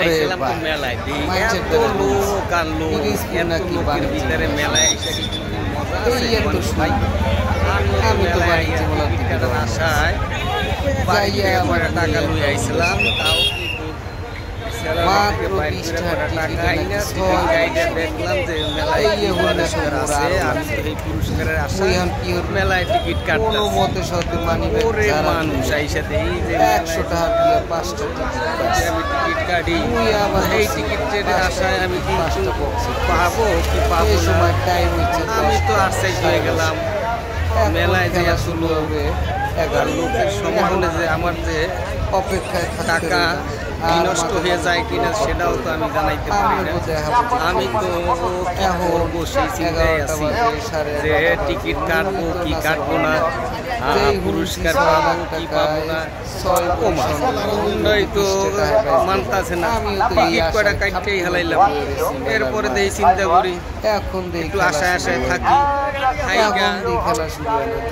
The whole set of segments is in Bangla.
আইছিলাম তো মেলায় এত লোক আর লোক এত লোকের ভিতরে মেলায় এসে কিছু মজা আছে ভাই। আমি তো টিকিটের আশায় টাকা লুই আইছিলাম, তাও দেখলাম যে মেলায় পুরস্কার আছে। আমি তো এই পুরস্কারের আশায় মেলায় টিকিট কাটলাম। ওরে মানুষ আইসাতে এই যে 100 টাকা দিয়ে 5টা আমি টিকিট কাটি, এই টিকিটের আশায় আমি কিন্তু পাবো কি পাবো না। আমি তো আশ্চর্য হয়ে গেলাম মেলায় যে আসলে লোকের সমাগমে যে আমার যে অপেক্ষায় টাকা নষ্ট হয়ে যায় কিনা সেটাও তো আমি জানাইতে পারি না। আমি তো করবো সেই চিন্তায় আছি যে টিকিট কাটবো কি কাটবো না, পুরস্কার পাবো কি পাবো না। তো মানতাছে না, টিকিট কটা কাটতেই হেলাইলাম। এরপরে দিয়ে চিন্তা করি এখন একটু আশায় আশায় থাকি,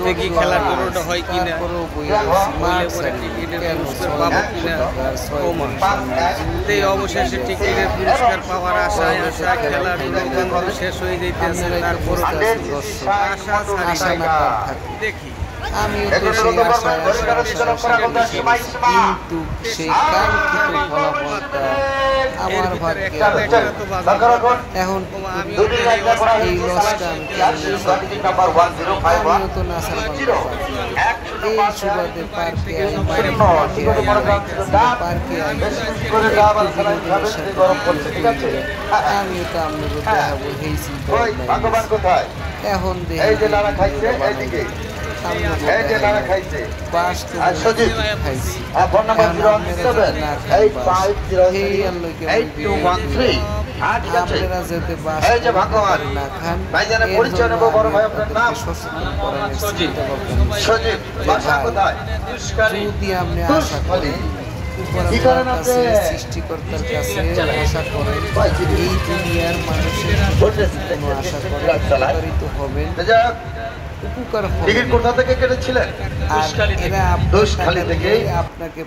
দেখি খেলার দৌড়টা হয় কিনা, পরে টিকিটের পুরস্কার পাবো কিনা। অবশেষে টিকিটের পুরস্কার পাওয়ার আশায় আশায় খেলার শেষ হয়ে যাইতেছে। তারপর আশা দেখি আমি কিন্তু সেই কাঙ্ক্ষিত ফলাফলটা আমার ভাগ্যে এখন এই লসটা আমিও তো না এই সুবাদে পার্কে আমিও তো আপনাকে দেখাবো এই চিন্তা। এখন দেখি সৃষ্টিকর্তার কাছে আশা করেন এই দুনিয়ার মানুষের কোনো আশা করেন হবেন, উপকার হবে। কোথা থেকে কেটেছিলেন? আর এরা আপনাকে